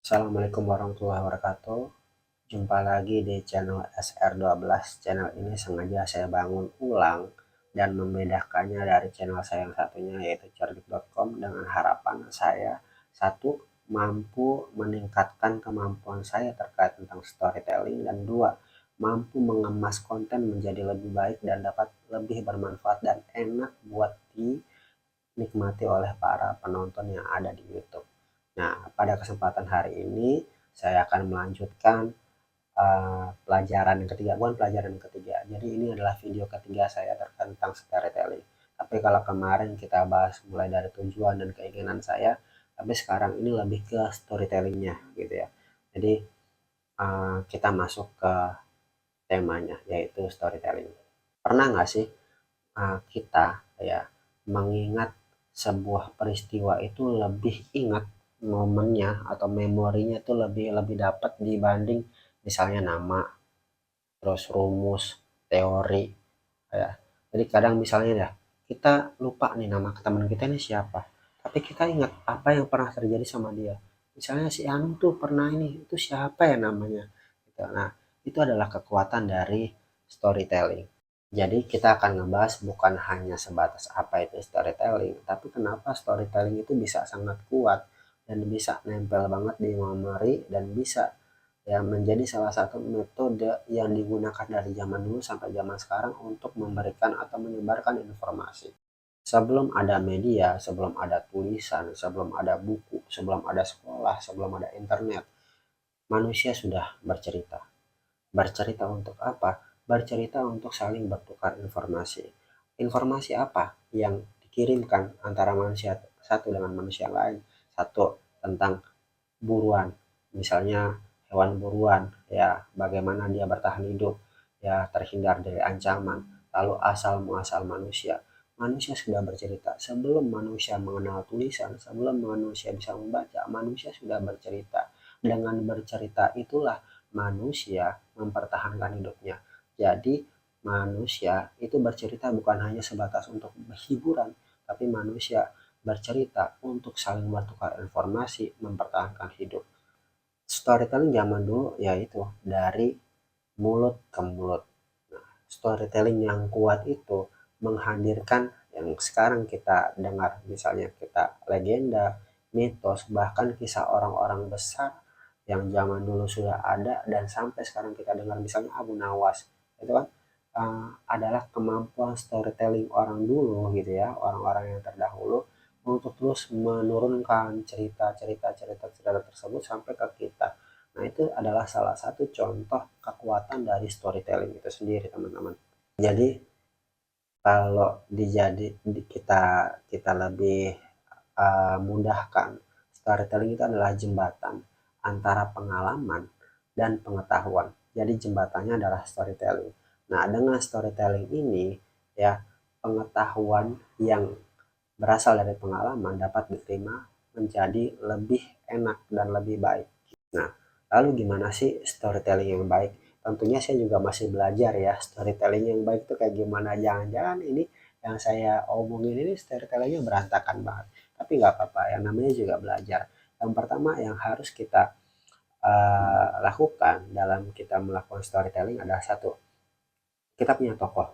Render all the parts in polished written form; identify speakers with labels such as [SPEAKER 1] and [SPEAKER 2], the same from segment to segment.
[SPEAKER 1] Assalamualaikum warahmatullahi wabarakatuh. Jumpa lagi di channel SR12. Channel ini sengaja saya bangun ulang dan membedakannya dari channel saya yang satunya yaitu cerdik.com dengan harapan saya satu, mampu meningkatkan kemampuan saya terkait tentang storytelling, dan dua, mampu mengemas konten menjadi lebih baik dan dapat lebih bermanfaat dan enak buat dinikmati oleh para penonton yang ada di YouTube. Nah, pada kesempatan hari ini saya akan melanjutkan pelajaran yang ketiga, bukan pelajaran yang ketiga. Jadi ini adalah video ketiga saya terkait tentang storytelling. Tapi kalau kemarin kita bahas mulai dari tujuan dan keinginan saya, tapi sekarang ini lebih ke storytellingnya gitu ya. Jadi kita masuk ke temanya yaitu storytelling. Pernah nggak sih kita ya mengingat sebuah peristiwa itu lebih ingat momennya atau memorinya itu lebih lebih dapat dibanding misalnya nama, terus rumus, teori ya. Jadi kadang misalnya ya kita lupa nih nama teman kita ini siapa, tapi kita ingat apa yang pernah terjadi sama dia. Misalnya si Anu tuh pernah ini, itu siapa ya namanya gitu. Nah, itu adalah kekuatan dari storytelling. Jadi kita akan ngebahas bukan hanya sebatas apa itu storytelling, tapi kenapa storytelling itu bisa sangat kuat dan bisa nempel banget di memori dan bisa ya menjadi salah satu metode yang digunakan dari zaman dulu sampai zaman sekarang untuk memberikan atau menyebarkan informasi. Sebelum ada media, sebelum ada tulisan, sebelum ada buku, sebelum ada sekolah, sebelum ada internet, manusia sudah bercerita. Bercerita untuk apa? Bercerita untuk saling bertukar informasi. Informasi apa yang dikirimkan antara manusia satu dengan manusia lain? Satu, tentang buruan, misalnya hewan buruan ya, bagaimana dia bertahan hidup ya, terhindar dari ancaman. Lalu asal muasal manusia, manusia sudah bercerita sebelum manusia mengenal tulisan, sebelum manusia bisa membaca, manusia sudah bercerita. Dengan bercerita itulah manusia mempertahankan hidupnya. Jadi manusia itu bercerita bukan hanya sebatas untuk hiburan, tapi manusia bercerita untuk saling bertukar informasi, mempertahankan hidup. Storytelling zaman dulu yaitu dari mulut ke mulut. Nah, storytelling yang kuat itu menghadirkan yang sekarang kita dengar, misalnya kita legenda, mitos, bahkan kisah orang-orang besar yang zaman dulu sudah ada dan sampai sekarang kita dengar, misalnya Abu Nawas. Itu kan adalah kemampuan storytelling orang dulu gitu ya, orang-orang yang terdahulu untuk terus menurunkan cerita tersebut sampai ke kita. Nah, itu adalah salah satu contoh kekuatan dari storytelling itu sendiri, teman-teman. Jadi, kalau kita kita lebih mudahkan, storytelling itu adalah jembatan antara pengalaman dan pengetahuan. Jadi jembatannya adalah storytelling. Nah, dengan storytelling ini ya, pengetahuan yang berasal dari pengalaman dapat diterima menjadi lebih enak dan lebih baik. Nah, lalu gimana sih storytelling yang baik? Tentunya saya juga masih belajar ya, storytelling yang baik itu kayak gimana. Jangan-jangan ini yang saya omongin ini storytellingnya berantakan banget. Tapi nggak apa-apa, yang namanya juga belajar. Yang pertama yang harus kita lakukan dalam kita melakukan storytelling adalah satu, kita punya tokoh.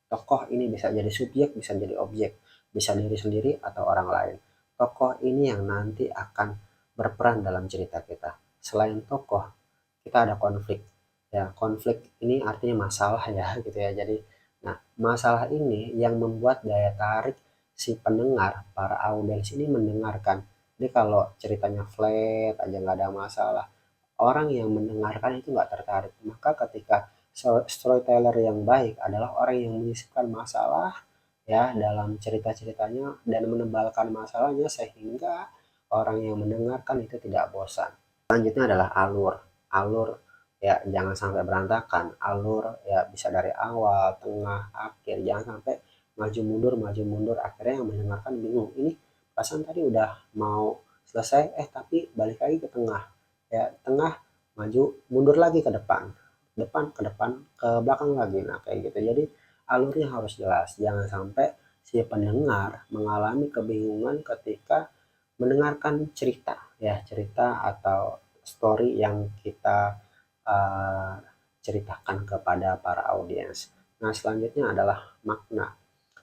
[SPEAKER 1] Tokoh ini bisa jadi subjek, bisa jadi objek, bisa diri sendiri atau orang lain. Tokoh ini yang nanti akan berperan dalam cerita kita. Selain tokoh, kita ada konflik. Ya, konflik ini artinya masalah ya gitu ya. Jadi, nah, masalah ini yang membuat daya tarik si pendengar, para audiens ini mendengarkan. Jadi kalau ceritanya flat aja nggak ada masalah, orang yang mendengarkan itu nggak tertarik. Maka ketika storyteller yang baik adalah orang yang menyisipkan masalah ya dalam cerita-ceritanya dan menebalkan masalahnya sehingga orang yang mendengarkan itu tidak bosan. Selanjutnya adalah alur. Alur ya jangan sampai berantakan. Alur ya bisa dari awal, tengah, akhir. Jangan sampai maju mundur akhirnya yang mendengarkan bingung. Ini pasan tadi udah mau selesai tapi balik lagi ke tengah. Ya, tengah maju mundur lagi ke depan. Depan ke belakang lagi. Nah, kayak gitu. Jadi alurnya harus jelas. Jangan sampai si pendengar mengalami kebingungan ketika mendengarkan cerita ya, cerita atau story yang kita uh, ceritakan kepada para audiens. Nah, selanjutnya adalah makna.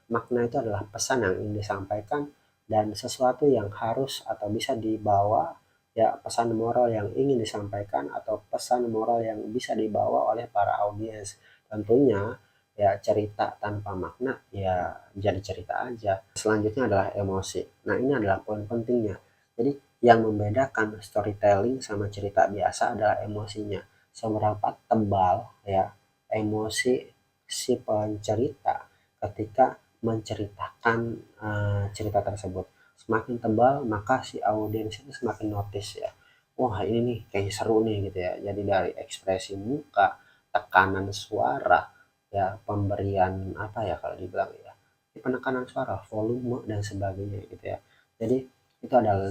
[SPEAKER 1] Makna itu adalah pesan yang ingin disampaikan dan sesuatu yang harus atau bisa dibawa, ya, pesan moral yang ingin disampaikan atau pesan moral yang bisa dibawa oleh para audiens. Tentunya ya cerita tanpa makna ya jadi cerita aja. Selanjutnya adalah emosi. Nah, ini adalah poin pentingnya. Jadi yang membedakan storytelling sama cerita biasa adalah emosinya. Seberapa tebal ya emosi si pencerita ketika menceritakan cerita tersebut. Semakin tebal maka si audiens itu semakin notice ya. Wah, ini nih kayaknya seru nih gitu ya. Jadi dari ekspresi muka, tekanan suara, ya pemberian apa ya kalau dibilang ya, penekanan suara, volume dan sebagainya gitu ya. Jadi itu adalah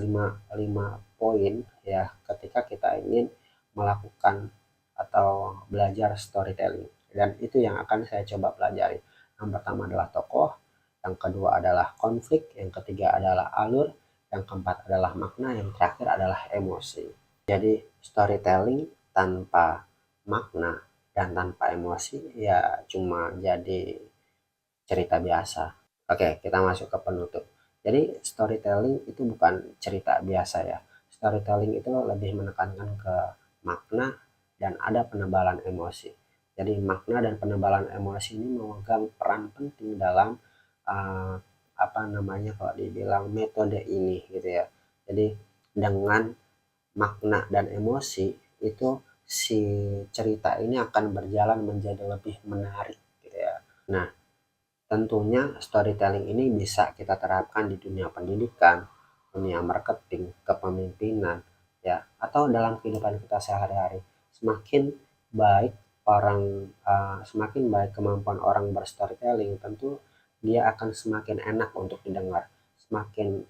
[SPEAKER 1] lima poin ya ketika kita ingin melakukan atau belajar storytelling, dan itu yang akan saya coba pelajari. Yang pertama adalah tokoh, yang kedua adalah konflik, yang ketiga adalah alur, yang keempat adalah makna, yang terakhir adalah emosi. Jadi storytelling tanpa makna dan tanpa emosi ya cuma jadi cerita biasa. Oke, kita masuk ke penutup. Jadi storytelling itu bukan cerita biasa ya. Storytelling itu lebih menekankan ke makna dan ada penebalan emosi. Jadi makna dan penebalan emosi ini memegang peran penting dalam uh, apa namanya kalau dibilang metode ini gitu ya. Jadi dengan makna dan emosi itu si cerita ini akan berjalan menjadi lebih menarik gitu ya. Nah, tentunya storytelling ini bisa kita terapkan di dunia pendidikan, dunia marketing, kepemimpinan, ya, atau dalam kehidupan kita sehari-hari. Semakin baik semakin baik kemampuan orang berstorytelling, tentu dia akan semakin enak untuk didengar, semakin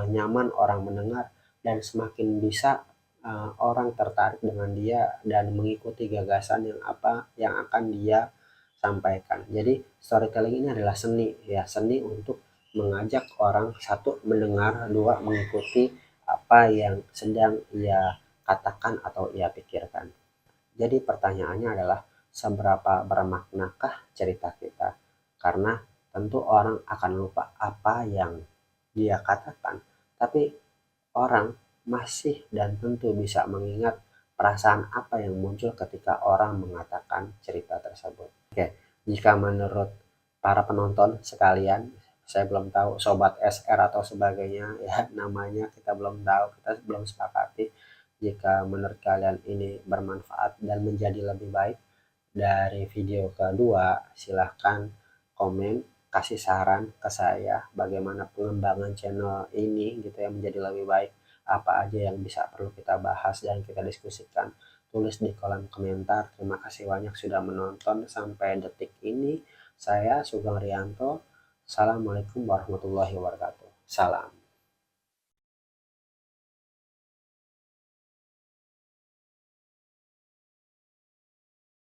[SPEAKER 1] nyaman orang mendengar, dan semakin bisa orang tertarik dengan dia dan mengikuti gagasan yang akan dia sampaikan. Jadi storytelling ini adalah seni ya, seni untuk mengajak orang, satu, mendengar, dua, mengikuti apa yang sedang ia katakan atau ia pikirkan. Jadi pertanyaannya adalah seberapa bermaknakah cerita kita? Karena tentu orang akan lupa apa yang dia katakan, tapi orang masih dan tentu bisa mengingat perasaan apa yang muncul ketika orang mengatakan cerita tersebut. Oke, jika menurut para penonton sekalian, saya belum tahu sobat SR atau sebagainya ya namanya, kita belum tahu, kita belum sepakati. Jika menurut kalian ini bermanfaat dan menjadi lebih baik dari video kedua, silahkan komen, kasih saran ke saya bagaimana pengembangan channel ini gitu ya menjadi lebih baik, apa aja yang bisa perlu kita bahas dan kita diskusikan. Tulis di kolom komentar. Terima kasih banyak sudah menonton sampai detik ini. Saya Sugeng Rianto. Assalamualaikum warahmatullahi wabarakatuh. Salam.